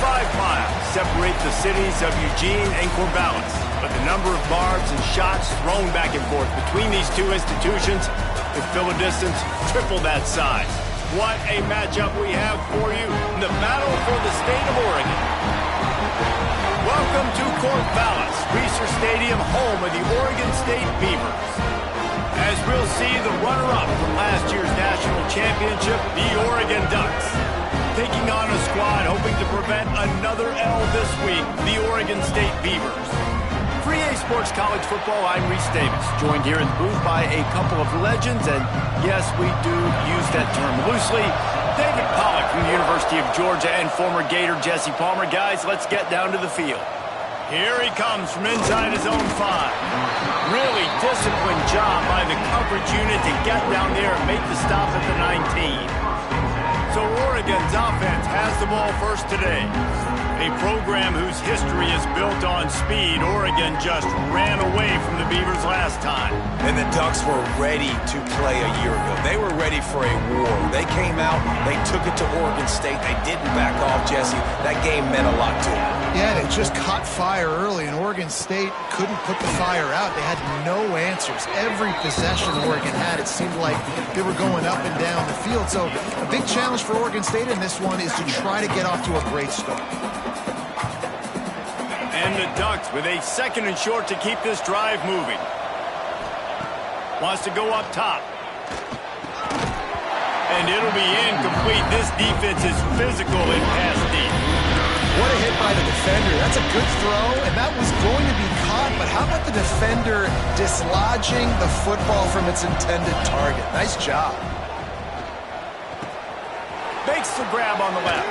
miles separate the cities of Eugene and Corvallis, but the number of barbs and shots thrown back and forth between these two institutions could fill a distance triple that size. What a matchup we have for you in the battle for the state of Oregon. Welcome to Corvallis, Reser Stadium, home of the Oregon State Beavers. As we'll see the runner-up from last year's national championship, the Oregon Ducks, taking on a squad hoping to prevent another L this week, the Oregon State Beavers. For EA Sports College Football, I'm Reese Davis, joined here in the booth by a couple of legends, and yes, we do use that term loosely. David Pollack from the University of Georgia and former Gator Jesse Palmer. Guys, let's get down to the field. Here he comes from inside his own 5. Really disciplined job by the coverage unit to get down there and make the stop at the 19. So Oregon's offense has the ball first today. A program whose history is built on speed. Oregon just ran away from the Beavers last time. And the Ducks were ready to play a year ago. They were ready for a war. They came out, they took it to Oregon State. They didn't back off, Jesse. That game meant a lot to them. Yeah, they just caught fire early, and Oregon State couldn't put the fire out. They had no answers. Every possession Oregon had, it seemed like they were going up and down the field. So a big challenge for Oregon State in this one is to try to get off to a great start. And the Ducks with a second and short to keep this drive moving. Wants to go up top. And it'll be incomplete. This defense is physical in pass deep. What a hit by the defender. That's a good throw, and that was going to be caught, but how about the defender dislodging the football from its intended target? Nice job. Makes the grab on the left.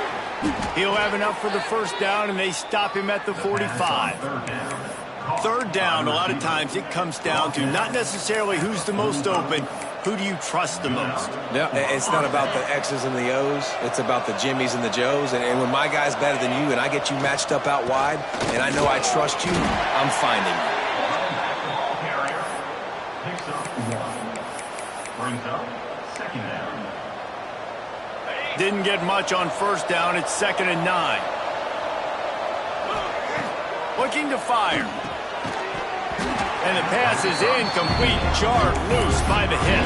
He'll have enough for the first down, and they stop him at the 45. Third down, a lot of times it comes down to not necessarily who's the most open, who do you trust the most? Yeah, it's not about the X's and the O's. It's about the Jimmies and the Joes. And when my guy's better than you and I get you matched up out wide and I know I trust you, I'm finding you. Didn't get much on first down. It's 2nd and 9. Looking to fire. And the pass is incomplete. Jarred loose by the hit.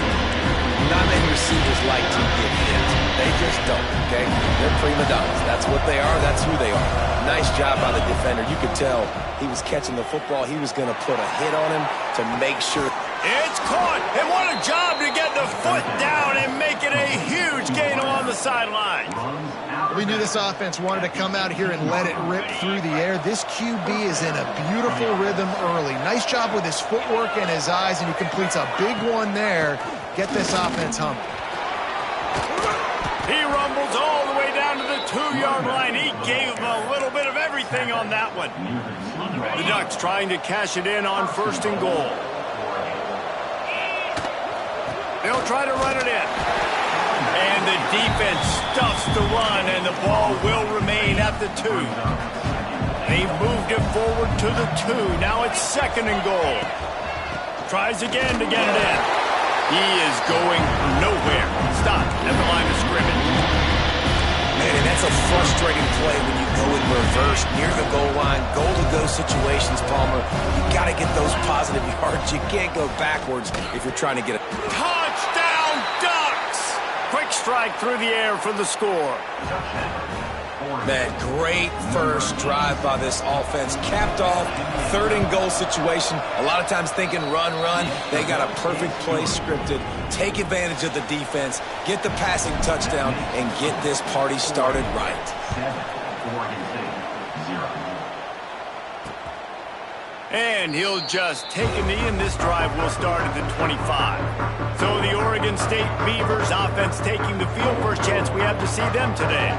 Not many receivers like to get hit. They just don't, okay? They're prima donnas. That's what they are. That's who they are. Nice job by the defender. You could tell he was catching the football. He was going to put a hit on him to make sure. It's caught. And what a job to get the foot down and make it a huge gain along the sideline. We knew this offense wanted to come out here and let it rip through the air. This QB is in a beautiful rhythm early. Nice job with his footwork and his eyes, and he completes a big one there. Get this offense humming. He rumbles all the way down to the 2-yard line. He gave him a little bit of everything on that one. The Ducks trying to cash it in on 1st and goal. They'll try to run it in. And the defense stuffs the run, and the ball will remain at the 2. They've moved it forward to the 2. Now it's 2nd and goal. Tries again to get it in. He is going nowhere. Stop at the line of scrimmage. Man, and that's a frustrating play when you go in reverse near the goal line. Goal-to-go situations, Palmer. You got to get those positive yards. You can't go backwards if you're trying to get a touchdown, Ducks! Quick strike through the air for the score. Man, great first drive by this offense. Capped off, 3rd and goal situation. A lot of times thinking run, run. They got a perfect play scripted. Take advantage of the defense, get the passing touchdown, and get this party started right. And he'll just take a knee, and this drive will start at the 25. So the Oregon State Beavers offense taking the field. First chance we have to see them today.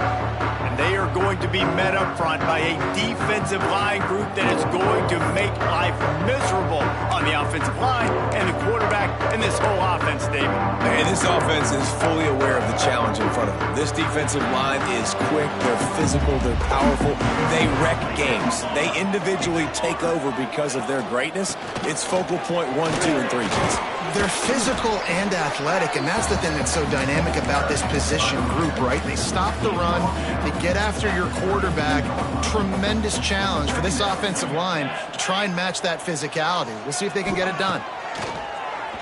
And they are going to be met up front by a defensive line group that is going to make life miserable on the offensive line and the quarterback and this whole offense, David. And this offense is fully aware of the challenge in front of them. This defensive line is quick, they're physical, they're powerful. They wreck games. They individually take over because because of their greatness. It's focal point 1, 2, and 3, Jason. They're physical and athletic, and that's the thing that's so dynamic about this position group, right? They stop the run, they get after your quarterback. Tremendous challenge for this offensive line to try and match that physicality. We'll see if they can get it done.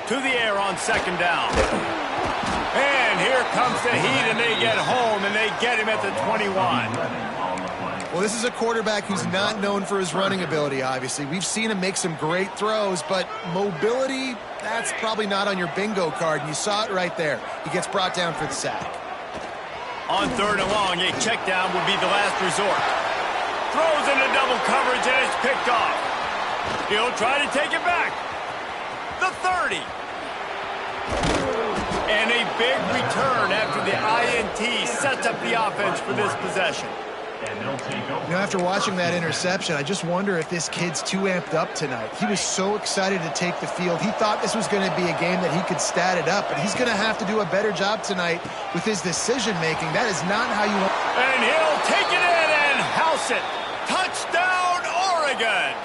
To the air on second down. And here comes the heat, and they get home, and they get him at the 21. Well, this is a quarterback who's not known for his running ability, obviously. We've seen him make some great throws, but mobility, that's probably not on your bingo card, and you saw it right there. He gets brought down for the sack. On third and long, a check down will be the last resort. Throws into double coverage, and it's picked off. He'll try to take it back. The 30. And a big return after the INT sets up the offense for this possession. You know, after watching that interception, I just wonder if this kid's too amped up tonight. He was so excited to take the field. He thought this was going to be a game that he could stat it up, but he's going to have to do a better job tonight with his decision-making. That is not how you want... And he'll take it in and house it. Touchdown, Oregon!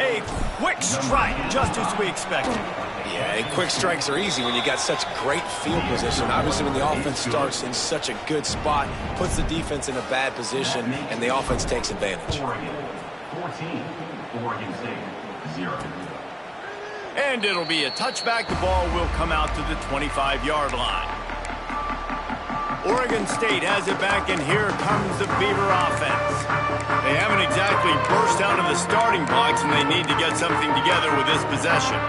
A quick strike, just as we expected. Yeah, and quick strikes are easy when you got such great field position. Obviously, when the offense starts in such a good spot, puts the defense in a bad position, and the offense takes advantage. Oregon 14, Oregon State 0. And it'll be a touchback. The ball will come out to the 25-yard line. Oregon State has it back, and here comes the Beaver offense. They haven't exactly burst out of the starting blocks, and they need to get something together with this possession.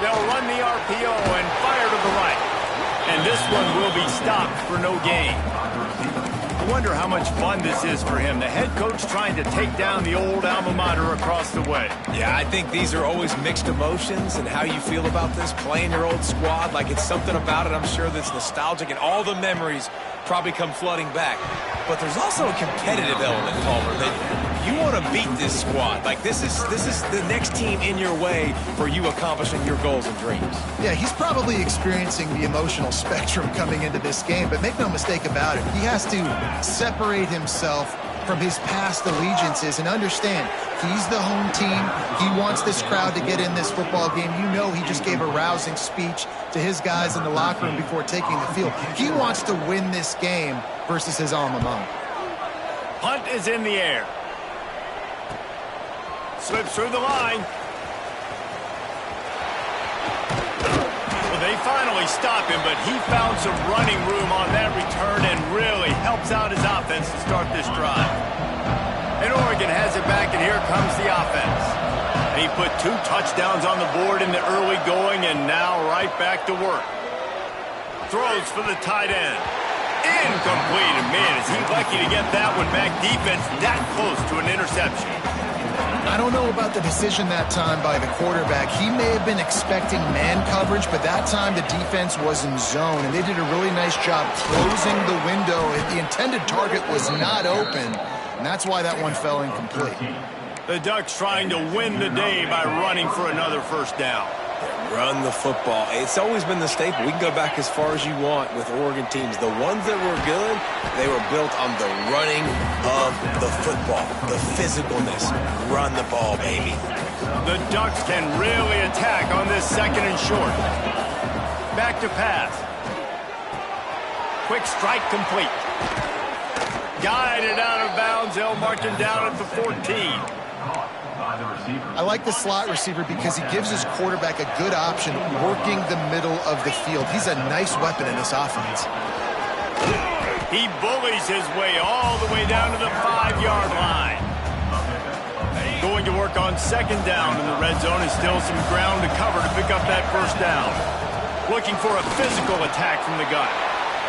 They'll run the RPO and fire to the right. And this one will be stopped for no gain. I wonder how much fun this is for him. The head coach trying to take down the old alma mater across the way. Yeah, I think these are always mixed emotions and how you feel about this, playing your old squad. Like, it's something about it, I'm sure, that's nostalgic, and all the memories probably come flooding back. But there's also a competitive element, Palmer, that you want to beat this squad. Like, this is the next team in your way for you accomplishing your goals and dreams. Yeah, he's probably experiencing the emotional spectrum coming into this game, but make no mistake about it. He has to separate himself from his past allegiances and understand he's the home team. He wants this crowd to get in this football game. You know, he just gave a rousing speech to his guys in the locker room before taking the field. He wants to win this game versus his alma mater. Punt is in the air. Slips through the line. Well, they finally stop him, but he found some running room on that return and really helps out his offense to start this drive. And Oregon has it back, and here comes the offense. And he put 2 touchdowns on the board in the early going, and now right back to work. Throws for the tight end. Incomplete, and man, is he lucky to get that one back. Defense that close to an interception. I don't know about the decision that time by the quarterback. He may have been expecting man coverage, but that time the defense was in zone, and they did a really nice job closing the window. The intended target was not open, and that's why that one fell incomplete. The Ducks trying to win the day by running for another first down. Run the football. It's always been the staple. We can go back as far as you want with Oregon teams. The ones that were good, they were built on the running of the football, the physicalness. Run the ball, baby. The Ducks can really attack on this second and short. Back to pass. Quick strike complete. Guided out of bounds. They'll mark him down at the 14. I like the slot receiver because he gives his quarterback a good option working the middle of the field. He's a nice weapon in this offense. He bullies his way all the way down to the 5-yard line. Going to work on second down in the red zone, and still some ground to cover to pick up that first down. Looking for a physical attack from the gun.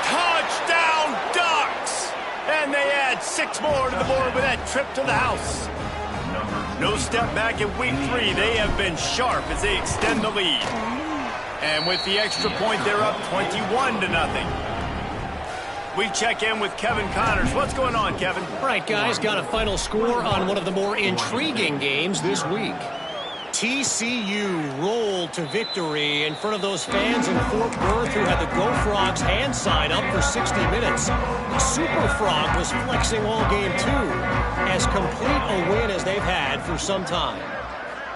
Touchdown, Ducks! And they add 6 more to the board with that trip to the house. No step back in week 3. They have been sharp as they extend the lead. And with the extra point, they're up 21-0. We check in with Kevin Connors. What's going on, Kevin? All right, guys, got a final score on one of the more intriguing games this week. TCU rolled to victory in front of those fans in Fort Worth who had the Go Frogs hand sign up for 60 minutes. Super Frog was flexing all game too, as complete a win as they've had for some time.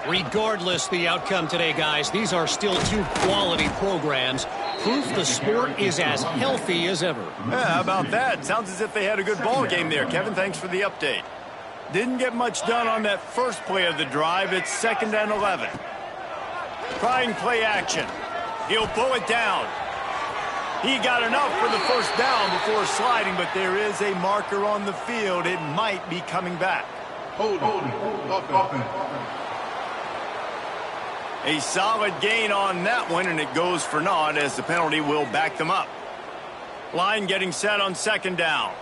Regardless the outcome today, guys, these are still two quality programs. Proof the sport is as healthy as ever. Yeah, how about that? Sounds as if they had a good ball game there. Kevin, thanks for the update. Didn't get much done on that first play of the drive. It's 2nd and 11. Trying play action. He'll pull it down. He got enough for the first down before sliding, but there is a marker on the field. It might be coming back. Hold. A solid gain on that one, and it goes for naught as the penalty will back them up. Line getting set on 2nd down.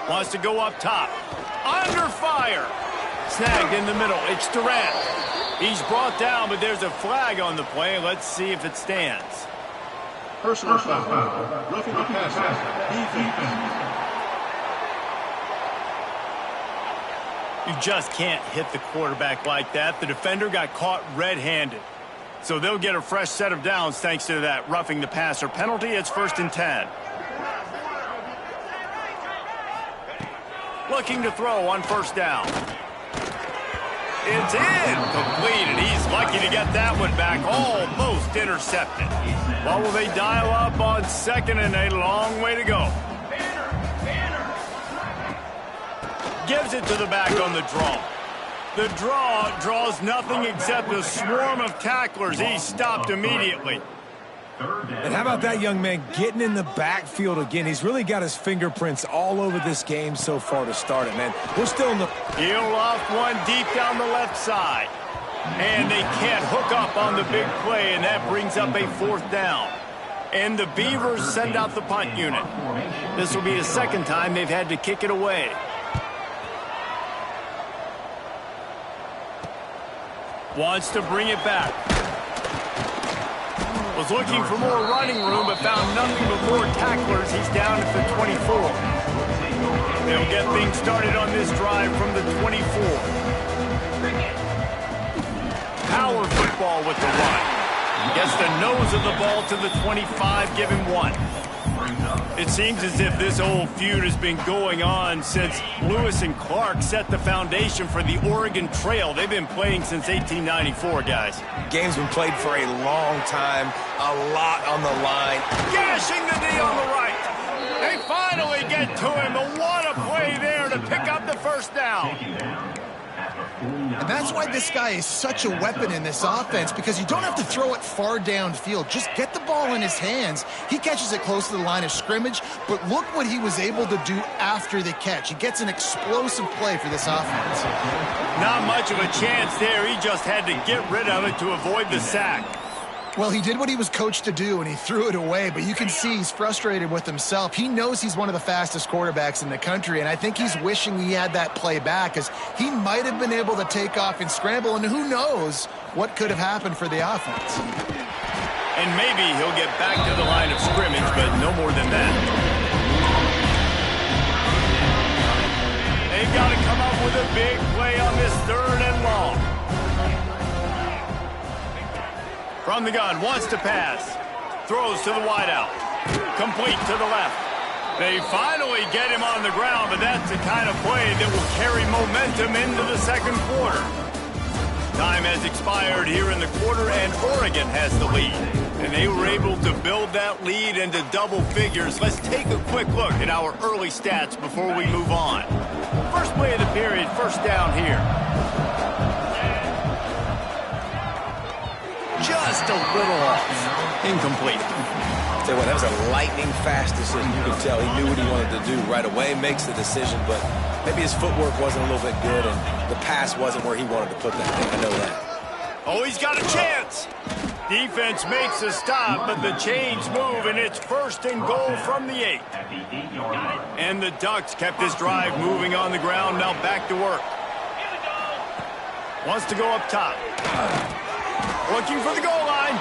Wants to go up top. Under fire. Snagged in the middle. It's Durant. He's brought down, but there's a flag on the play. Let's see if it stands. Personal foul. Roughing the passer. Defense. You just can't hit the quarterback like that. The defender got caught red-handed. So they'll get a fresh set of downs thanks to that roughing the passer penalty. It's 1st and 10. Looking to throw on 1st down. It's incomplete, and he's lucky to get that one back. Almost intercepted. Well, will they dial up on 2nd and a long way to go? Gives it to the back on the draw. The draw draws nothing except a swarm of tacklers. He's stopped immediately. And how about that young man getting in the backfield again? He's really got his fingerprints all over this game so far to start it, man. We're still in the... He'll off one deep down the left side. And they can't hook up on the big play, and that brings up a 4th down. And the Beavers send out the punt unit. This will be the 2nd time they've had to kick it away. Wants to bring it back. Was looking for more running room, but found nothing but more tacklers. He's down at the 24. They'll get things started on this drive from the 24. Power football with the run. Gets the nose of the ball to the 25, give him 1. It seems as if this old feud has been going on since Lewis and Clark set the foundation for the Oregon Trail. They've been playing since 1894, guys. Game's been played for a long time, a lot on the line. Gashing the D on the right. They finally get to him, but what a play there to pick up the 1st down. And that's why this guy is such a weapon in this offense, because you don't have to throw it far downfield. Just get the ball in his hands. He catches it close to the line of scrimmage, but look what he was able to do after the catch. He gets an explosive play for this offense. Not much of a chance there. He just had to get rid of it to avoid the sack. Well, he did what he was coached to do, and he threw it away, but you can see he's frustrated with himself. He knows he's one of the fastest quarterbacks in the country, and I think he's wishing he had that play back, because he might have been able to take off and scramble, and who knows what could have happened for the offense. And maybe he'll get back to the line of scrimmage, but no more than that. They've got to come up with a big play on this 3rd and long. From the gun, wants to pass. Throws to the wideout. Complete to the left. They finally get him on the ground, but that's the kind of play that will carry momentum into the 2nd quarter. Time has expired here in the quarter, and Oregon has the lead. And they were able to build that lead into double figures. Let's take a quick look at our early stats before we move on. First play of the period, 1st down here. Just a little off. Incomplete. Tell you what, that was a lightning-fast decision. You could tell he knew what he wanted to do right away, makes the decision, but maybe his footwork wasn't a little bit good, and the pass wasn't where he wanted to put that thing. I know that. Oh, he's got a chance. Defense makes a stop, but the chains move, and it's 1st and goal from the 8. And the Ducks kept this drive moving on the ground, now back to work. Wants to go up top. Looking for the goal line.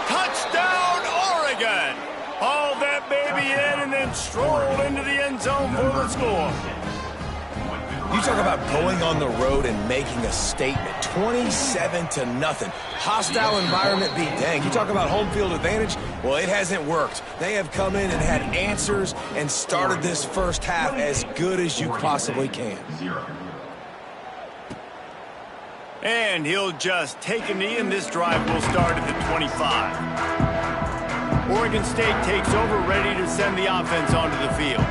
Touchdown, Oregon! Hauled that baby in and then strolled into the end zone for the score. You talk about going on the road and making a statement. 27-0. Hostile environment beat. Dang, you talk about home field advantage? Well, it hasn't worked. They have come in and had answers and started this first half as good as you possibly can. 0. And he'll just take a knee, and this drive will start at the 25. Oregon State takes over, ready to send the offense onto the field.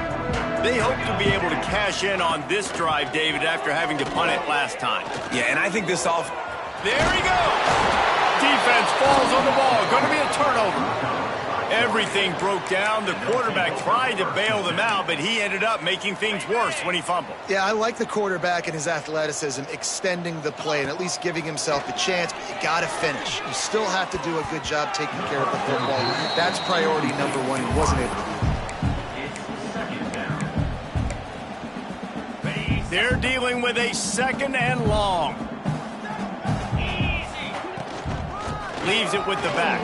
They hope to be able to cash in on this drive, David, after having to punt it last time. Yeah, and I think this off... There he goes! Defense falls on the ball. Going to be a turnover. Everything broke down. The quarterback tried to bail them out, but he ended up making things worse when he fumbled. Yeah, I like the quarterback and his athleticism, extending the play and at least giving himself a chance, but you got to finish. You still have to do a good job taking care of the football. That's priority number one. He wasn't able to do that. They're dealing with a second and long. Leaves it with the back.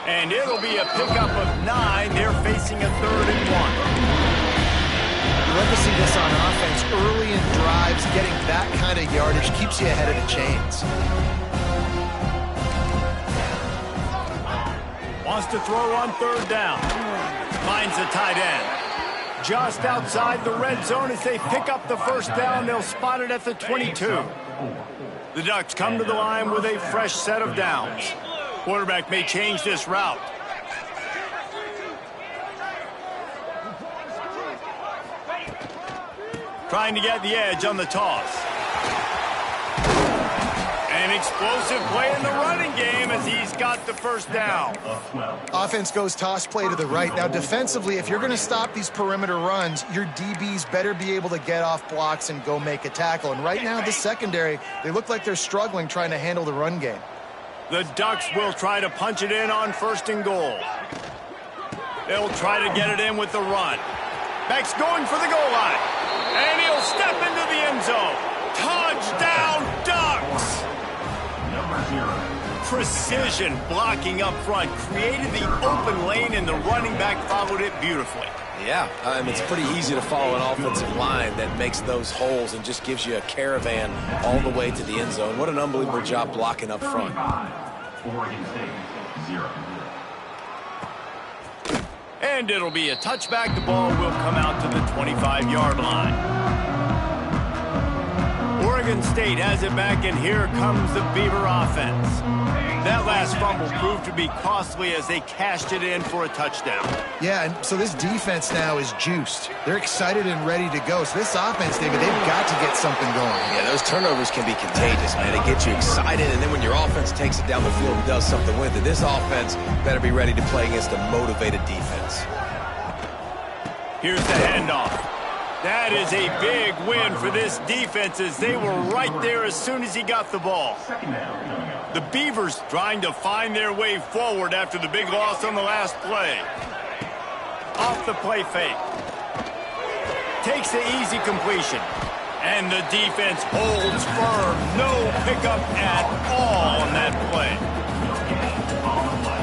And it'll be a pickup of 9. They're facing a 3rd and 1. You love to see this on offense. Early in drives, getting that kind of yardage keeps you ahead of the chains. Wants to throw on 3rd down. Finds the tight end. Just outside the red zone as they pick up the 1st down. They'll spot it at the 22. The Ducks come to the line with a fresh set of downs. Quarterback may change this route. Trying to get the edge on the toss. An explosive play in the running game as he's got the 1st down. Offense goes toss play to the right. Now, defensively, if you're going to stop these perimeter runs, your DBs better be able to get off blocks and go make a tackle. And right now, the secondary, they look like they're struggling trying to handle the run game. The Ducks will try to punch it in on 1st and goal. They'll try to get it in with the run. Beck's going for the goal line. And he'll step into the end zone. Touchdown, Ducks! Precision blocking up front. Created the open lane, and the running back followed it beautifully. Yeah, it's pretty easy to follow an offensive line that makes those holes and just gives you a caravan all the way to the end zone. What an unbelievable job blocking up front. Oregon State, 0. And it'll be a touchback. The ball will come out to the 25-yard line. Oregon State has it back, and here comes the Beaver offense. That last fumble proved to be costly as they cashed it in for a touchdown. Yeah, and so this defense now is juiced. They're excited and ready to go. So this offense, David, they've got to get something going. Yeah, those turnovers can be contagious, man. They get you excited, and then when your offense takes it down the field and does something with it, this offense better be ready to play against a motivated defense. Here's the handoff. That is a big win for this defense as they were right there as soon as he got the ball. The Beavers trying to find their way forward after the big loss on the last play. Off the play fake. Takes the easy completion. And the defense holds firm. No pickup at all on that play.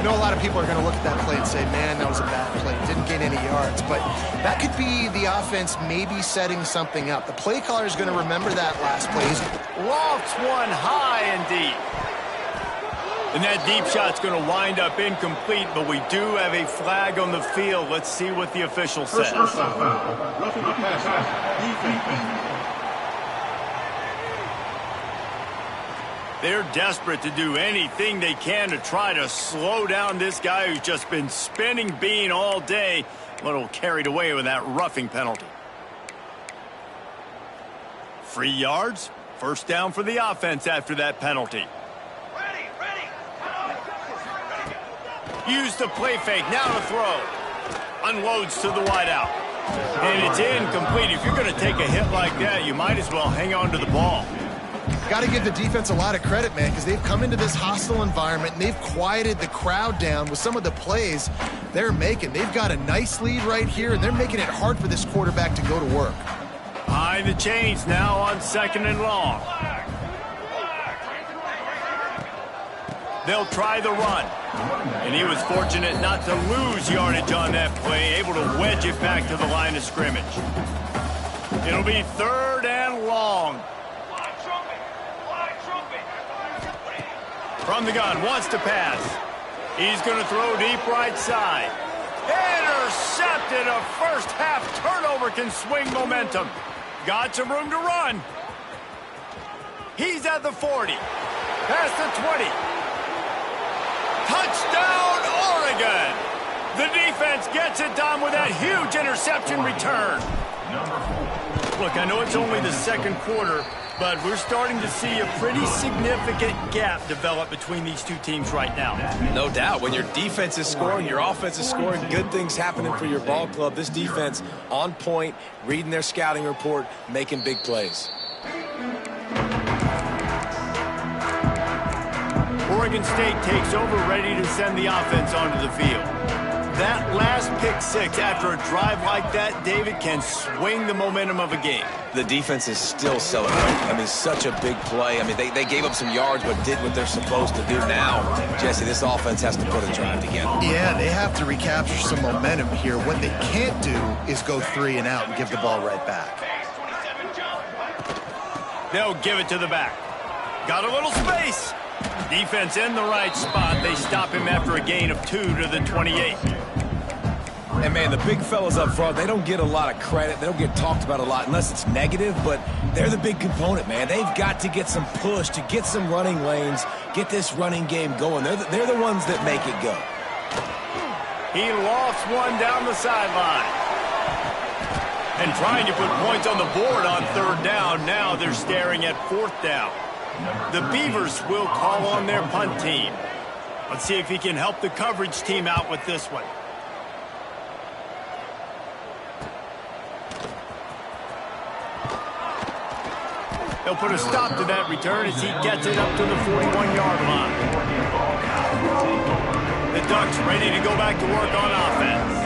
I know a lot of people are going to look at that play and say, man, that was a bad play. Didn't gain any yards. But that could be the offense maybe setting something up. The play caller is going to remember that last play. Lofts one high and deep. And that deep shot's going to wind up incomplete, but we do have a flag on the field. Let's see what the official says. First foul. Roughing the passer. Defense. They're desperate to do anything they can to try to slow down this guy who's just been spinning bean all day. A little carried away with that roughing penalty. 3 yards. 1st down for the offense after that penalty. Use the play fake. Now to throw. Unloads to the wideout. And it's incomplete. If you're going to take a hit like that, you might as well hang on to the ball. Got to give the defense a lot of credit, man, because they've come into this hostile environment and they've quieted the crowd down with some of the plays they're making. They've got a nice lead right here, and they're making it hard for this quarterback to go to work. Behind the chains now on 2nd and long. They'll try the run. And he was fortunate not to lose yardage on that play, able to wedge it back to the line of scrimmage. It'll be 3rd and long. From the gun, wants to pass. He's going to throw deep right side. Intercepted. A first half turnover can swing momentum. Got some room to run. He's at the 40. Past the 20. Touchdown, Oregon! The defense gets it done with that huge interception return. Look, I know it's only the second quarter, but we're starting to see a pretty significant gap develop between these two teams right now. No doubt. When your defense is scoring, your offense is scoring, good things happening for your ball club. This defense on point, reading their scouting report, making big plays. Oregon State takes over, ready to send the offense onto the field. That last pick six after a drive like that, David, can swing the momentum of a game. The defense is still celebrating. I mean, such a big play. I mean, they gave up some yards but did what they're supposed to do. Now, Jesse, this offense has to put a drive together. Yeah, they have to recapture some momentum here. What they can't do is go 3 and out and give the ball right back. They'll give it to the back. Got a little space. Defense in the right spot. They stop him after a gain of 2 to the 28. And, man, the big fellas up front, they don't get a lot of credit. They don't get talked about a lot unless it's negative, but they're the big component, man. They've got to get some push, to get some running lanes, get this running game going. They're the ones that make it go. He lost one down the sideline. And trying to put points on the board on 3rd down. Now they're staring at 4th down. The Beavers will call on their punt team. Let's see if he can help the coverage team out with this one. They'll put a stop to that return as he gets it up to the 41-yard line. The Ducks ready to go back to work on offense.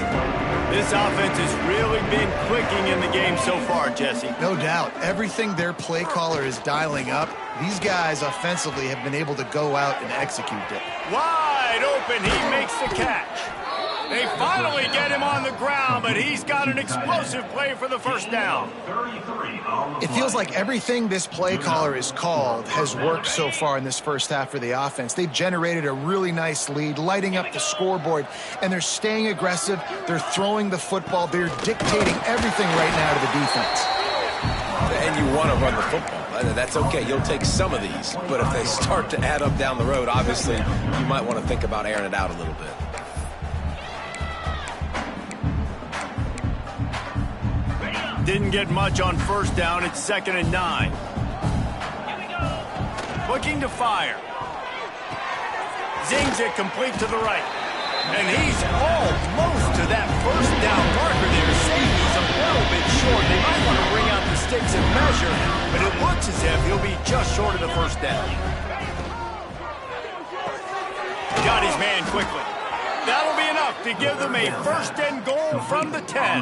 This offense has really been clicking in the game so far, Jesse. No doubt. Everything their play caller is dialing up, these guys offensively have been able to go out and execute it. Wide open, he makes the catch. They finally get him on the ground, but he's got an explosive play for the 1st down. It feels like everything this play caller is called has worked so far in this first half for the offense. They've generated a really nice lead, lighting up the scoreboard, and they're staying aggressive. They're throwing the football. They're dictating everything right now to the defense. And you want to run the football. That's okay. You'll take some of these. But if they start to add up down the road, obviously, you might want to think about airing it out a little bit. Didn't get much on 1st down. It's 2nd and 9. Looking to fire. Zings it complete to the right. And he's almost to that 1st down marker there. Safety's a little bit short. They might want to bring out the sticks and measure, but it looks as if he'll be just short of the 1st down. Got his man quickly. That'll be enough to give them a 1st and goal from the 10.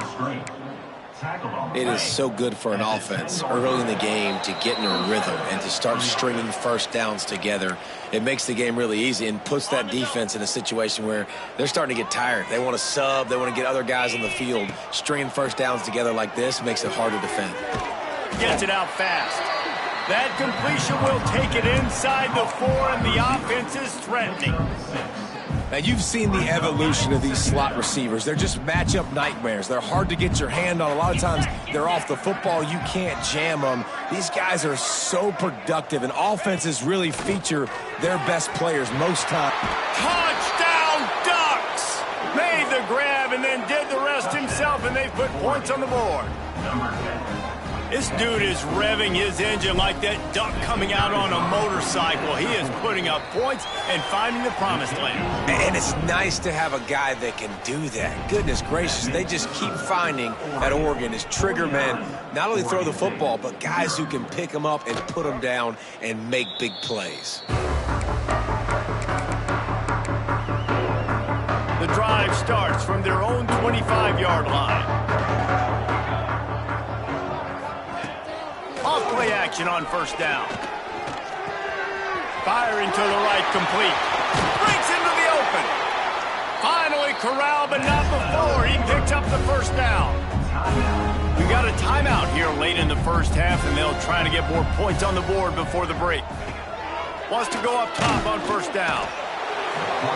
It is so good for an offense early in the game to get in a rhythm and to start stringing 1st downs together. It makes the game really easy and puts that defense in a situation where they're starting to get tired. They want to sub. They want to get other guys on the field. Stringing 1st downs together like this makes it hard to defend. Gets it out fast. That completion will take it inside the 4, and the offense is threatening. Now, you've seen the evolution of these slot receivers. They're just matchup nightmares. They're hard to get your hand on. A lot of times, they're off the football. You can't jam them. These guys are so productive, and offenses really feature their best players most times. Touchdown, Ducks! Made the grab and then did the rest himself, and they put points on the board. This dude is revving his engine like that duck coming out on a motorcycle. He is putting up points and finding the promised land. And it's nice to have a guy that can do that. Goodness gracious, they just keep finding at Oregon is trigger men. Not only throw the football, but guys who can pick them up and put them down and make big plays. The drive starts from their own 25-yard line. Off play action on 1st down. Firing to the right, complete. Breaks into the open. Finally corralled, but not before he picks up the first down. We got a timeout here late in the first half, and they'll try to get more points on the board before the break. Wants to go up top on first down.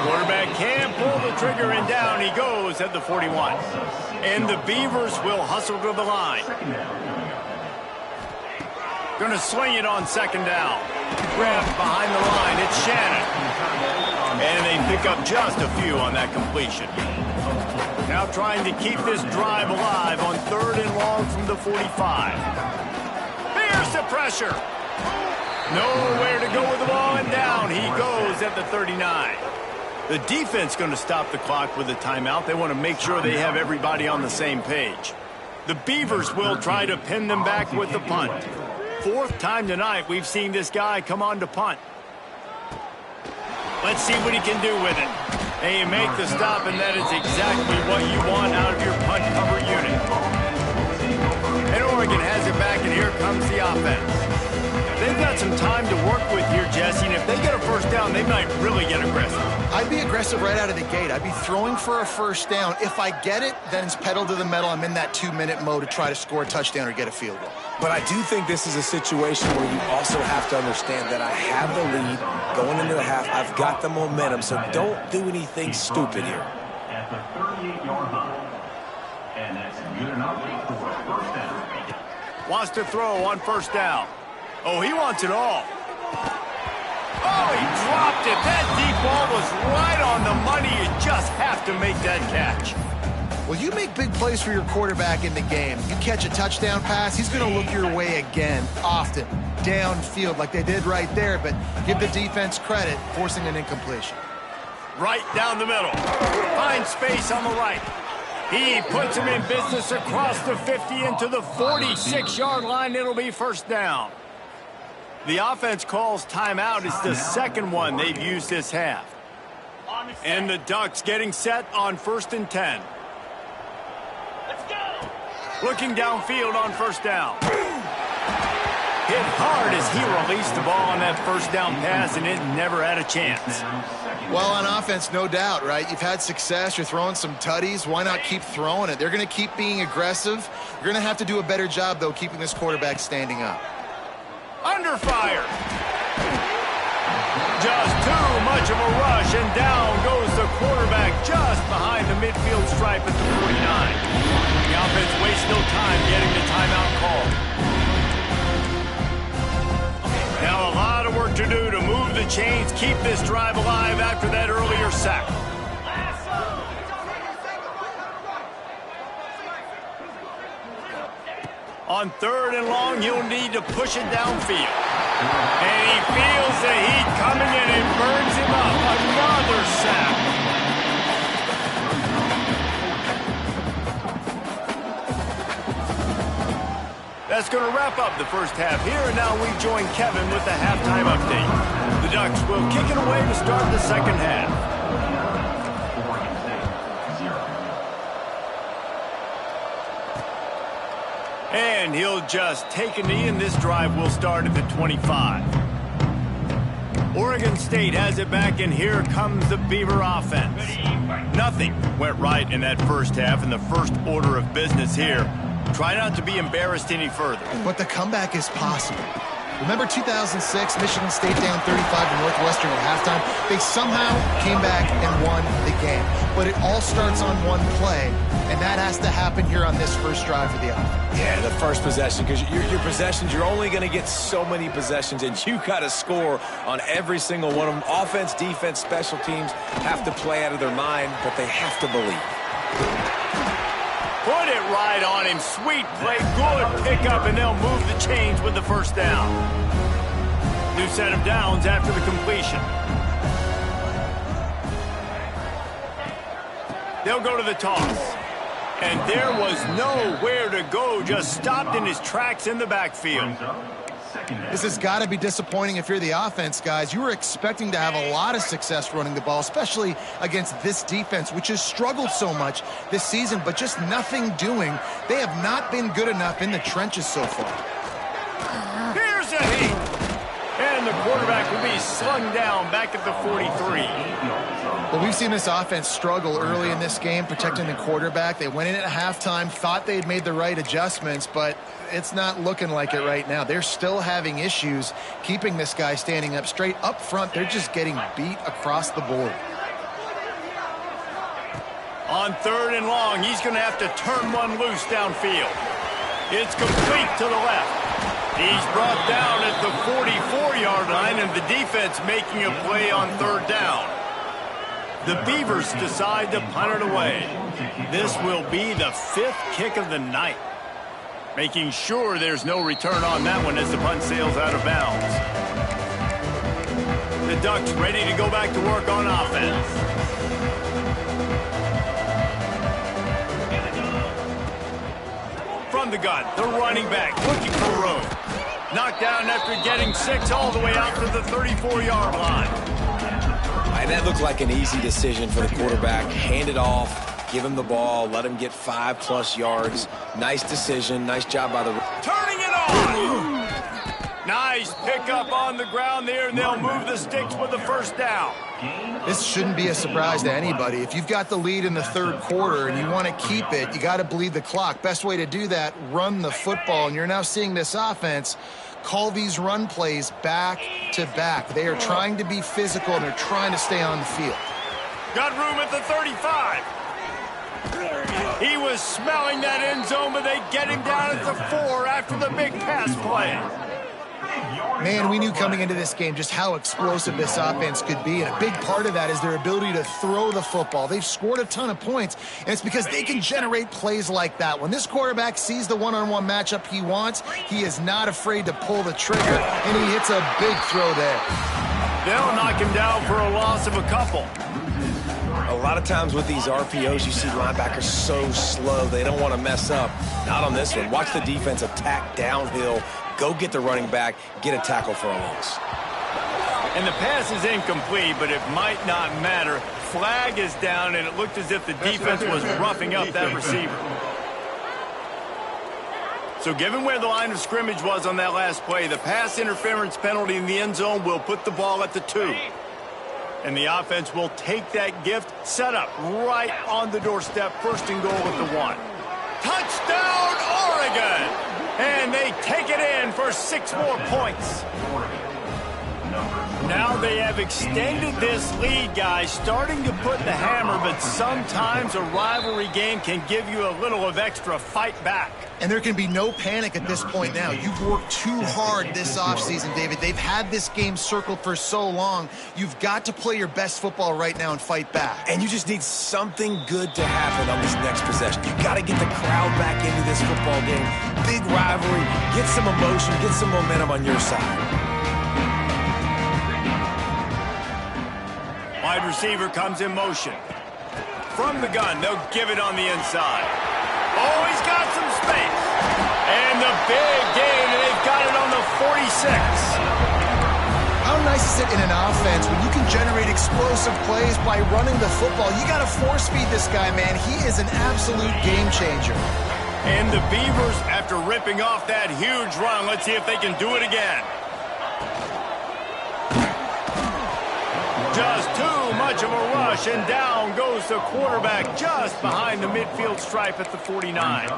Quarterback can pull the trigger, and down he goes at the 41. And the Beavers will hustle to the line. Going to swing it on second down. Grabbed behind the line, it's Shannon. And they pick up just a few on that completion. Now trying to keep this drive alive on third and long from the 45. There's the pressure. Nowhere to go with the ball, and down he goes at the 39. The defense going to stop the clock with a timeout. They want to make sure they have everybody on the same page. The Beavers will try to pin them back with the punt. Fourth time tonight we've seen this guy come on to punt. Let's see what he can do with it. And you make the stop, and that is exactly what you want out of your punt cover unit. And Oregon has it back, and here comes the offense. They've got some time to work with here, Jesse, and if they get a first down, they might really get aggressive. I'd be aggressive right out of the gate. I'd be throwing for a first down. If I get it, then it's pedal to the metal. I'm in that 2-minute mode to try to score a touchdown or get a field goal. But I do think this is a situation where you also have to understand that I have the lead going into the half. I've got the momentum, so don't do anything stupid here. At the 38-yard line. And that's good enough for first down. Wants to throw on first down. Oh, he wants it all. Oh, he dropped it. That deep ball was right on the money. You just have to make that catch. Well, you make big plays for your quarterback in the game. You catch a touchdown pass, he's going to look your way again, often, downfield like they did right there, but give the defense credit, forcing an incompletion. Right down the middle. Finds space on the right. He puts him in business across the 50 into the 46-yard line. It'll be first down. The offense calls timeout. It's the second one they've used this half. And the Ducks getting set on 1st and 10. Looking downfield on first down. Hit hard as he released the ball on that first down pass, and it never had a chance. Well, on offense, no doubt, right? You've had success. You're throwing some tutties. Why not keep throwing it? They're going to keep being aggressive. You're going to have to do a better job, though, keeping this quarterback standing up. Under fire. Just too much of a rush, and down goes the quarterback just behind the midfield stripe at the 49. The offense wastes no time getting the timeout call. Now a lot of work to do to move the chains, keep this drive alive after that earlier sack. On third and long, he'll need to push it downfield. And he feels the heat coming in and burns him up. Another sack. That's going to wrap up the first half here, and now we join Kevin with the halftime update. The Ducks will kick it away to start the second half. And he'll just take a knee, and this drive will start at the 25. Oregon State has it back, and here comes the Beaver offense. Nothing went right in that first half, and the first order of business here. Try not to be embarrassed any further. But the comeback is possible. Remember 2006, Michigan State down 35 to Northwestern at halftime? They somehow came back and won the game. But it all starts on one play, and that has to happen here on this first drive for the offense. Yeah, the first possession, because your possessions, you're only going to get so many possessions, and you got to score on every single one of them. Offense, defense, special teams have to play out of their mind, but they have to believe. Put it right on him. Sweet play, good pickup, and they'll move the chains with the first down. New set of downs after the completion. They'll go to the toss. And there was nowhere to go, just stopped in his tracks in the backfield. This has got to be disappointing if you're the offense, guys. You were expecting to have a lot of success running the ball, especially against this defense, which has struggled so much this season, but just nothing doing. They have not been good enough in the trenches so far. Here's a heat. And the quarterback will be slung down back at the 43. Well, we've seen this offense struggle early in this game protecting the quarterback. They went in at halftime, thought they'd made the right adjustments, but it's not looking like it right now. They're still having issues keeping this guy standing up straight. Up front, they're just getting beat across the board. On 3rd and long, he's going to have to turn one loose downfield. It's complete to the left. He's brought down at the 44-yard line, and the defense making a play on 3rd down. The Beavers decide to punt it away. This will be the 5th kick of the night. Making sure there's no return on that one as the punt sails out of bounds. The Ducks ready to go back to work on offense. From the gun, the running back looking for room. Knocked down after getting 6 all the way out to the 34-yard line. And that looked like an easy decision for the quarterback. Hand it off, give him the ball, let him get 5+ yards. Nice decision, nice job by the... Turning it on! Nice pickup on the ground there, and they'll move the sticks with the 1st down. This shouldn't be a surprise to anybody. If you've got the lead in the 3rd quarter and you want to keep it, you got to bleed the clock. Best way to do that, run the football. And you're now seeing this offense call these run plays back to back. They are trying to be physical, and they're trying to stay on the field. Got room at the 35. He was smelling that end zone, but they get him down at the 4 after the big pass play. Man, we knew coming into this game just how explosive this offense could be, and a big part of that is their ability to throw the football. They've scored a ton of points, and it's because they can generate plays like that. When this quarterback sees the one-on-one matchup he wants, he is not afraid to pull the trigger, and he hits a big throw there. They'll knock him down for a loss of a couple. A lot of times with these RPOs, you see linebackers so slow, they don't want to mess up. Not on this one. Watch the defense attack downhill, go get the running back, get a tackle for a loss. And the pass is incomplete, but it might not matter. Flag is down, and it looked as if the defense was roughing up that receiver. So given where the line of scrimmage was on that last play, the pass interference penalty in the end zone will put the ball at the 2. And the offense will take that gift, set up right on the doorstep, 1st and goal at the 1. Touchdown, Oregon! And they take it in for 6 more points. Now they have extended this lead, guys, starting to put the hammer, but sometimes a rivalry game can give you a little of extra fight back. And there can be no panic at this point now. You've worked too hard this offseason, David. They've had this game circled for so long. You've got to play your best football right now and fight back. And you just need something good to happen on this next possession. You got to get the crowd back into this football game. Big rivalry. Get some emotion. Get some momentum on your side. Wide receiver comes in motion. From the gun, they'll give it on the inside. Oh, he's got some space. And the big gain, and they've got it on the 46. How nice is it in an offense when you can generate explosive plays by running the football? You got to force feed this guy, man. He is an absolute game changer. And the Beavers, after ripping off that huge run, let's see if they can do it again. Just too much of a rush, and down goes the quarterback just behind the midfield stripe at the 49.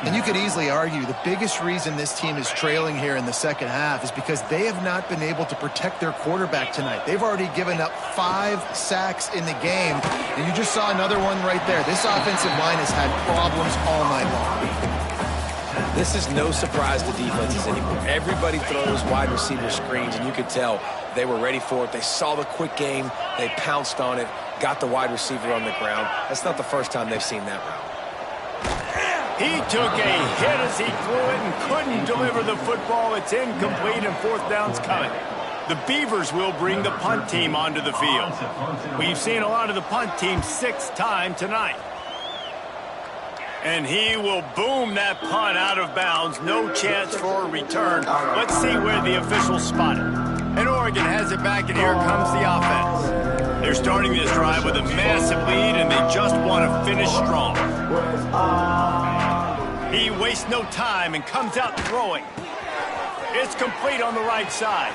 And you could easily argue the biggest reason this team is trailing here in the second half is because they have not been able to protect their quarterback tonight. They've already given up 5 sacks in the game, and you just saw another one right there. This offensive line has had problems all night long. This is no surprise to defenses anymore. Everybody throws wide receiver screens, and you could tell they were ready for it. They saw the quick game. They pounced on it, got the wide receiver on the ground. That's not the first time they've seen that route. He took a hit as he threw it and couldn't deliver the football. It's incomplete, and 4th down's coming. The Beavers will bring the punt team onto the field. We've seen a lot of the punt team 6th time tonight. And he will boom that punt out of bounds. No chance for a return. Let's see where the officials spot it. And Oregon has it back, and here comes the offense. They're starting this drive with a massive lead, and they just want to finish strong. He wastes no time and comes out throwing. It's complete on the right side.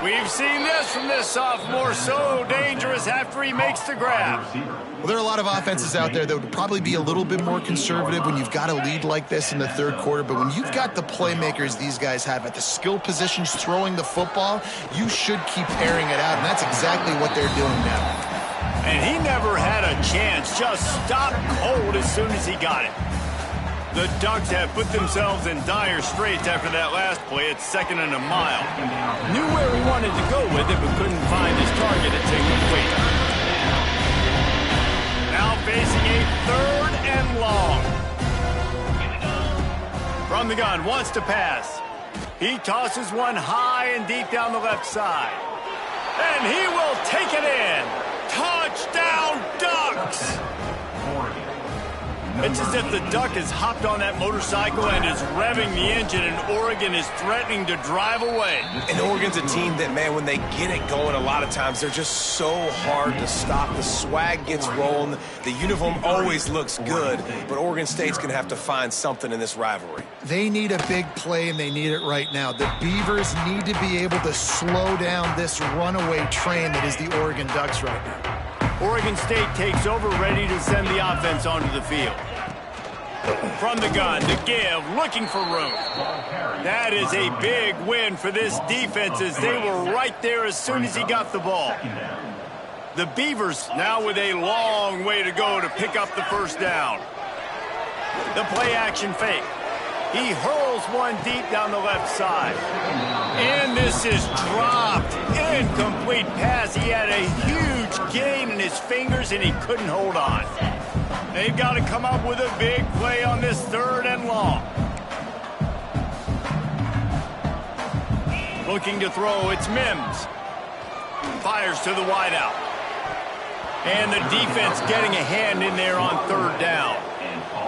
We've seen this from this sophomore, so dangerous after he makes the grab. Well, there are a lot of offenses out there that would probably be a little bit more conservative when you've got a lead like this in the third quarter, but when you've got the playmakers these guys have at the skill positions throwing the football, you should keep airing it out, and that's exactly what they're doing now. And he never had a chance, just stopped cold as soon as he got it. The Ducks have put themselves in dire straits after that last play at 2nd and a mile. Knew where he wanted to go with it, but couldn't find his target at take complete. Now facing a 3rd and long. From the gun, wants to pass. He tosses one high and deep down the left side. And he will take it in. Touchdown, Ducks! It's as if the Duck has hopped on that motorcycle and is revving the engine, and Oregon is threatening to drive away. And Oregon's a team that, man, when they get it going, a lot of times they're just so hard to stop. The swag gets rolling. The uniform always looks good, but Oregon State's going to have to find something in this rivalry. They need a big play, and they need it right now. The Beavers need to be able to slow down this runaway train that is the Oregon Ducks right now. Oregon State takes over, ready to send the offense onto the field. From the gun, to give, looking for room. That is a big win for this defense, as they were right there as soon as he got the ball. The Beavers now with a long way to go to pick up the first down. The play action fake. He hurls one deep down the left side. And this is dropped. Incomplete pass. He had a huge gain in his fingers, and he couldn't hold on. They've got to come up with a big play on this 3rd and long. Looking to throw, it's Mims. Fires to the wideout. And the defense getting a hand in there on 3rd down.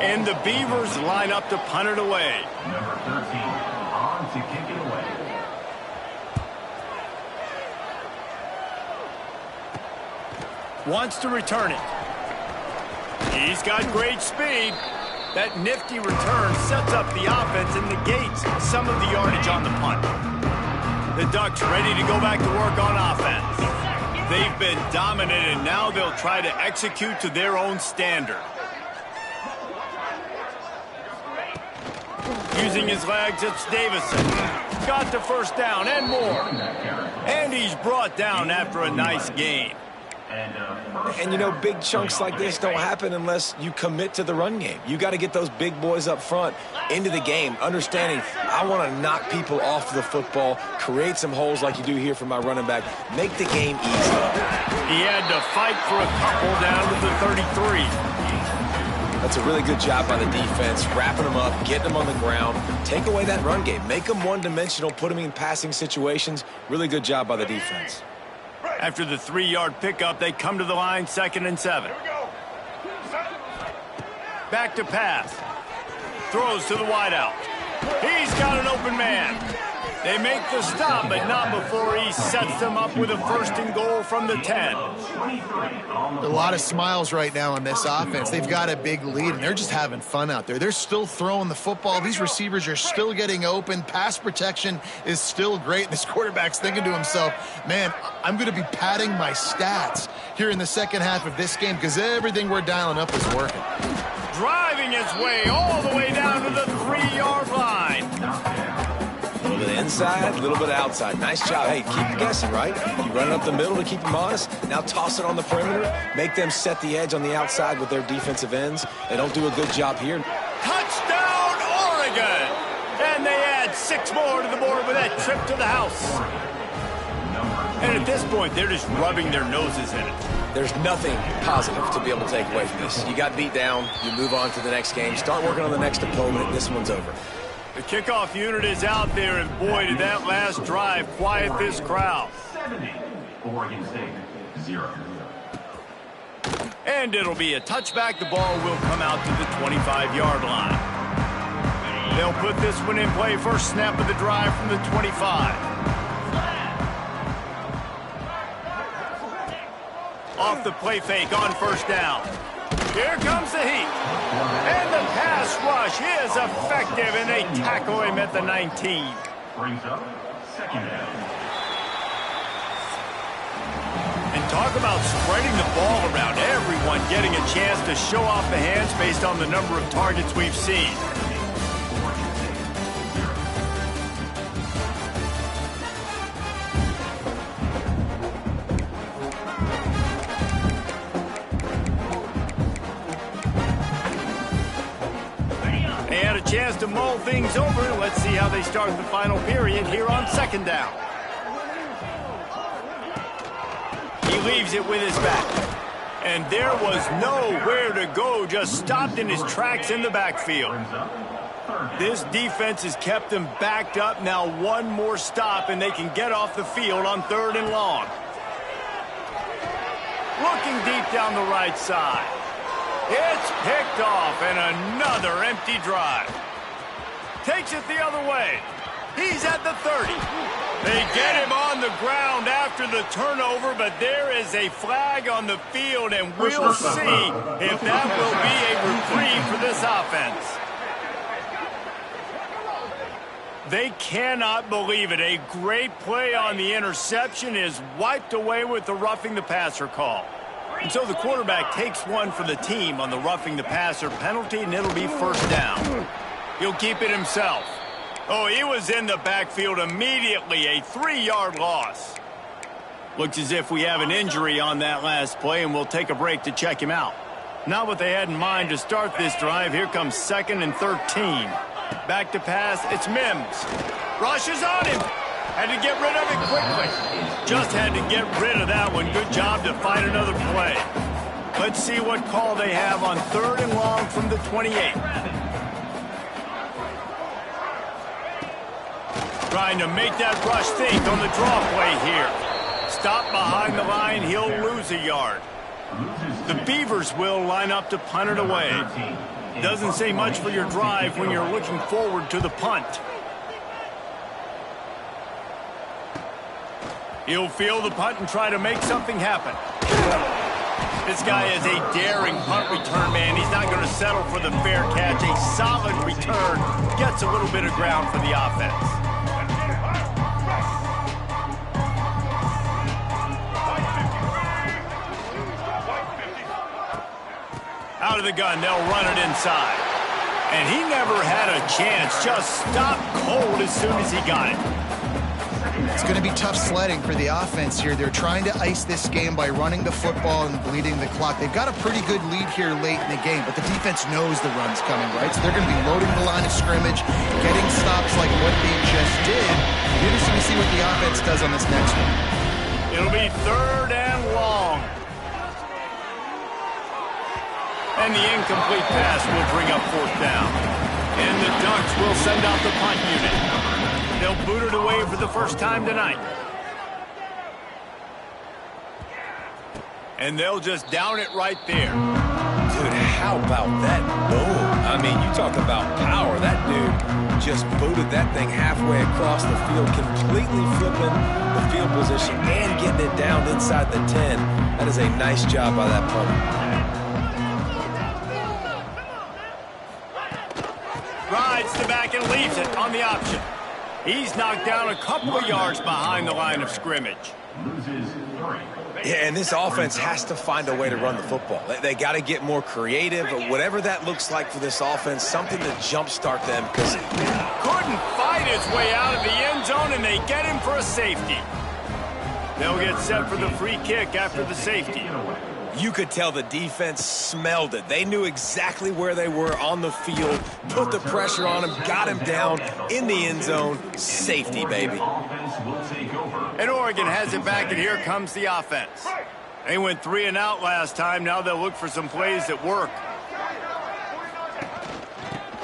And the Beavers line up to punt it away. Number 13 on to kick it away. Wants to return it. He's got great speed. That nifty return sets up the offense and negates some of the yardage on the punt. The Ducks ready to go back to work on offense. They've been dominant, and now they'll try to execute to their own standard. Using his legs, it's Davison. Got the first down and more. And he's brought down after a nice gain. And, you know, big chunks like this don't happen unless you commit to the run game. You got to get those big boys up front into the game, understanding I want to knock people off the football, create some holes like you do here for my running back, make the game easy. He had to fight for a couple down to the 33. That's a really good job by the defense, wrapping them up, getting them on the ground, take away that run game, make them one-dimensional, put them in passing situations. Really good job by the defense. After the 3-yard pickup, they come to the line, 2nd and 7. Back to pass. Throws to the wideout. He's got an open man. They make the stop, but not before he sets them up with a 1st and goal from the 10. A lot of smiles right now on this offense. They've got a big lead, and they're just having fun out there. They're still throwing the football. These receivers are still getting open. Pass protection is still great. And this quarterback's thinking to himself, man, I'm going to be padding my stats here in the second half of this game because everything we're dialing up is working. Driving his way all the way down to the 3-yard line. A little bit inside, a little bit outside. Nice job. Hey, keep guessing, right? You run it up the middle to keep them honest. Now toss it on the perimeter. Make them set the edge on the outside with their defensive ends. They don't do a good job here. Touchdown, Oregon! And they add 6 more to the board with that trip to the house. And at this point, they're just rubbing their noses in it. There's nothing positive to be able to take away from this. You got beat down. You move on to the next game. Start working on the next opponent. This one's over. The kickoff unit is out there, and boy, did that last drive quiet this crowd. 70, Oregon State, 0. And it'll be a touchback. The ball will come out to the 25-yard line. They'll put this one in play. First snap of the drive from the 25. Off the play fake on 1st down. Here comes the heat. And the pass rush is effective, and they tackle him at the 19. Brings up second down. And talk about spreading the ball around. Everyone getting a chance to show off the hands based on the number of targets we've seen. They had a chance to mull things over. Let's see how they start the final period here on second down. He leaves it with his back. And there was nowhere to go, just stopped in his tracks in the backfield. This defense has kept them backed up. Now one more stop, and they can get off the field on 3rd and long. Looking deep down the right side. It's picked off, and another empty drive. Takes it the other way. He's at the 30. They get him on the ground after the turnover, but there is a flag on the field, and we'll see if that will be a reprieve for this offense. They cannot believe it. A great play on the interception is wiped away with the roughing the passer call. And so the quarterback takes one for the team on the roughing the passer penalty, and it'll be 1st down. He'll keep it himself. Oh, he was in the backfield immediately, a 3-yard loss. Looks as if we have an injury on that last play, and we'll take a break to check him out. Not what they had in mind to start this drive. Here comes 2nd and 13. Back to pass, it's Mims. Rushes on him. Had to get rid of it quickly. Just had to get rid of that one. Good job to find another play. Let's see what call they have on 3rd and long from the 28. Trying to make that rush think on the draw play here. Stop behind the line, he'll lose a yard. The Beavers will line up to punt it away. Doesn't say much for your drive when you're looking forward to the punt. He'll field the punt and try to make something happen. This guy is a daring punt return man. He's not going to settle for the fair catch. A solid return. Gets a little bit of ground for the offense. Out of the gun, they'll run it inside. And he never had a chance. Just stopped cold as soon as he got it. It's going to be tough sledding for the offense here. They're trying to ice this game by running the football and bleeding the clock. They've got a pretty good lead here late in the game, but the defense knows the run's coming, right? So they're going to be loading the line of scrimmage, getting stops like what they just did. Be interesting to see what the offense does on this next one. It'll be 3rd and long. And the incomplete pass will bring up 4th down. And the Ducks will send out the punt unit. They'll boot it away for the first time tonight. And they'll just down it right there. Dude, how about that boom? I mean, you talk about power. That dude just booted that thing halfway across the field, completely flipping the field position and getting it down inside the 10. That is a nice job by that punter. Rides the back and leaves it on the option. He's knocked down a couple of yards behind the line of scrimmage. Yeah, and this offense has to find a way to run the football. They got to get more creative, whatever that looks like for this offense, something to jumpstart them. Because couldn't fight his way out of the end zone, and they get him for a safety. They'll get set for the free kick after the safety. You could tell the defense smelled it. They knew exactly where they were on the field, put the pressure on him, got him down in the end zone. Safety, baby. And Oregon has it back, and here comes the offense. They went 3 and out last time. Now they'll look for some plays that work.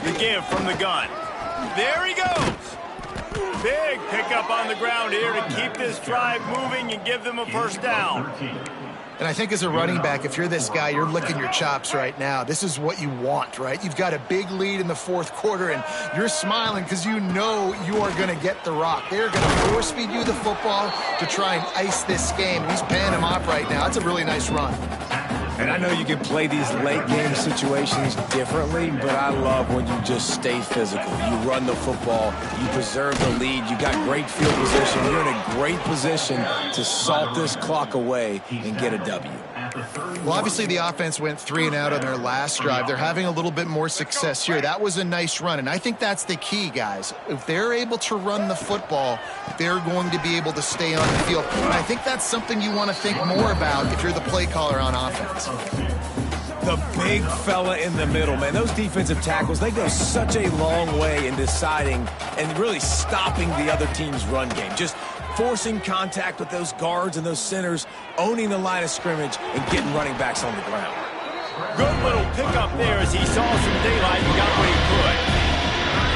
The give from the gun. There he goes. Big pickup on the ground here to keep this drive moving and give them a first down. And I think as a running back, if you're this guy, you're licking your chops right now. This is what you want, right? You've got a big lead in the 4th quarter, and you're smiling because you know you are going to get the rock. They're going to force feed you the football to try and ice this game. And he's paying him off right now. That's a really nice run. And I know you can play these late-game situations differently, but I love when you just stay physical. You run the football, you preserve the lead, you got great field position. You're in a great position to salt this clock away and get a W. Well, obviously the offense went 3 and out on their last drive. They're having a little bit more success here. That was a nice run, and I think that's the key, guys. If they're able to run the football, they're going to be able to stay on the field. And I think that's something you want to think more about if you're the play caller on offense. The big fella in the middle, man. Those defensive tackles, they go such a long way in deciding and really stopping the other team's run game. Just forcing contact with those guards and those centers, owning the line of scrimmage, and getting running backs on the ground. Good little pickup there as he saw some daylight and got what he could.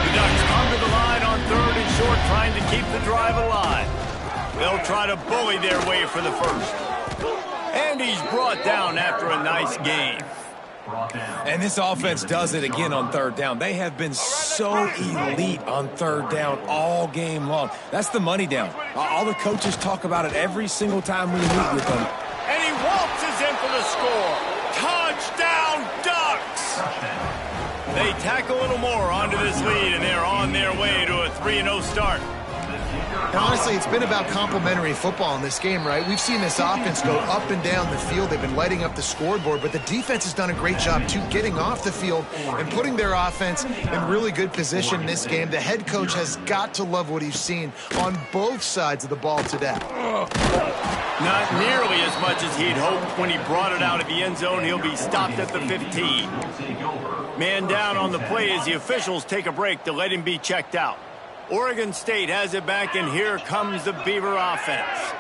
The Ducks come to the line on 3rd and short, trying to keep the drive alive. They'll try to bully their way for the first. And he's brought down after a nice gain. And this offense does it again on 3rd down. They have been so elite on 3rd down all game long. That's the money down. All the coaches talk about it every single time we meet with them. And he waltzes in for the score. Touchdown, Ducks! They tack a little more onto this lead, and they're on their way to a 3-0 start. And honestly, it's been about complementary football in this game, right? We've seen this offense go up and down the field. They've been lighting up the scoreboard, but the defense has done a great job, too, getting off the field and putting their offense in really good position in this game. The head coach has got to love what he's seen on both sides of the ball today. Not nearly as much as he'd hoped. When he brought it out of the end zone, he'll be stopped at the 15. Man down on the play as the officials take a break to let him be checked out. Oregon State has it back, and here comes the Beaver offense.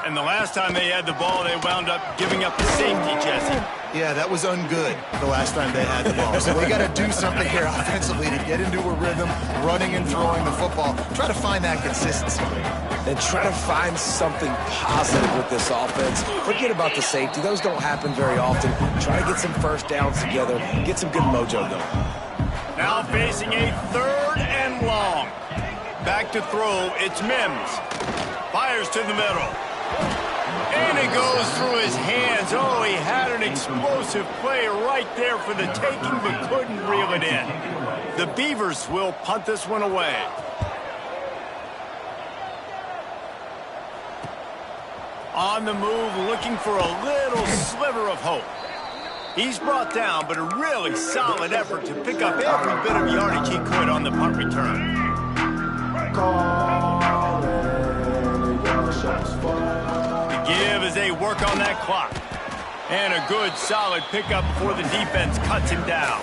And the last time they had the ball, they wound up giving up the safety, Jesse. Yeah, that was ungood the last time they had the ball. So they got to do something here offensively to get into a rhythm, running and throwing the football. Try to find that consistency. And try to find something positive with this offense. Forget about the safety. Those don't happen very often. Try to get some first downs together, get some good mojo going. Now facing a 3rd and long. Back to throw, it's Mims. Fires to the middle. And it goes through his hands. Oh, he had an explosive play right there for the taking, but couldn't reel it in. The Beavers will punt this one away. On the move, looking for a little sliver of hope. He's brought down, but a really solid effort to pick up every bit of yardage he could on the punt return. The give as they work on that clock. And a good, solid pickup before the defense cuts him down.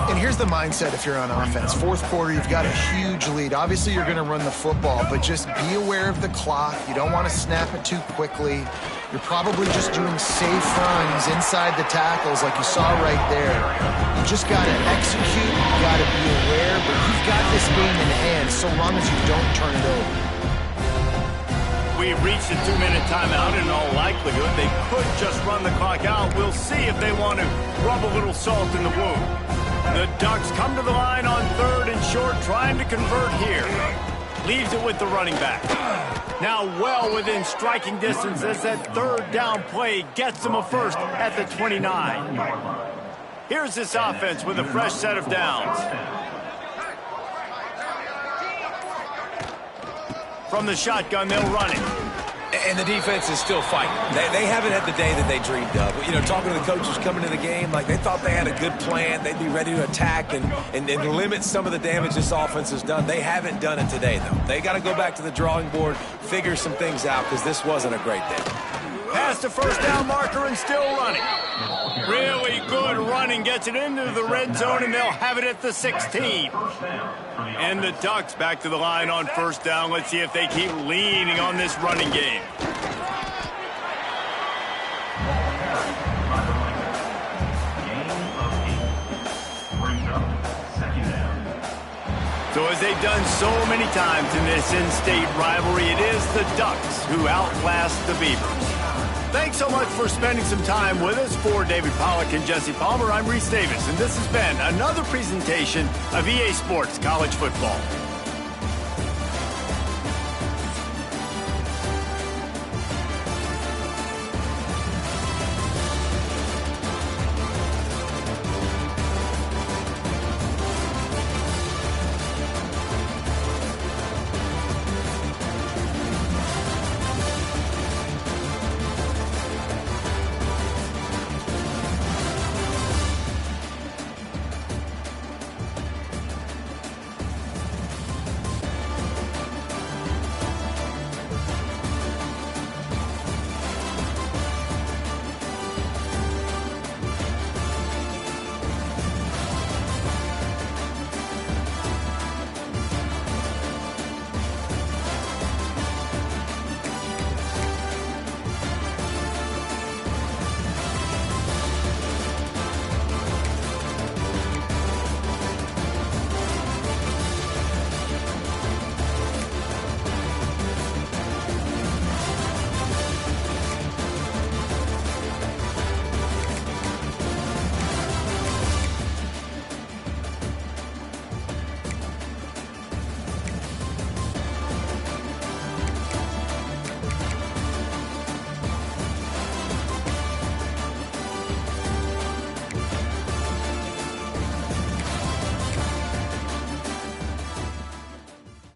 And here's the mindset if you're on offense. 4th quarter, you've got a huge lead. Obviously, you're going to run the football, but just be aware of the clock. You don't want to snap it too quickly. You're probably just doing safe runs inside the tackles like you saw right there. You just got to execute. You got to be aware, but you've got this game in hand so long as you don't turn it over. We've reached a 2-minute timeout. In all likelihood, they could just run the clock out. We'll see if they want to rub a little salt in the wound. The Ducks come to the line on 3rd and short, trying to convert here. Leaves it with the running back. Now well within striking distance as that 3rd down play gets them a first at the 29. Here's this offense with a fresh set of downs. From the shotgun, they'll run it. And the defense is still fighting. They haven't had the day that they dreamed of. You know, talking to the coaches coming to the game, like they thought they had a good plan. They'd be ready to attack and limit some of the damage this offense has done. They haven't done it today, though. They got to go back to the drawing board, figure some things out, because this wasn't a great day. Past the 1st down marker and still running. Really good running, gets it into the red zone, and they'll have it at the 16. And the Ducks back to the line on 1st down. Let's see if they keep leaning on this running game. So as they've done so many times in this in-state rivalry, it is the Ducks who outlast the Beavers. Thanks so much for spending some time with us. For David Pollack and Jesse Palmer, I'm Reese Davis, and this has been another presentation of EA Sports College Football.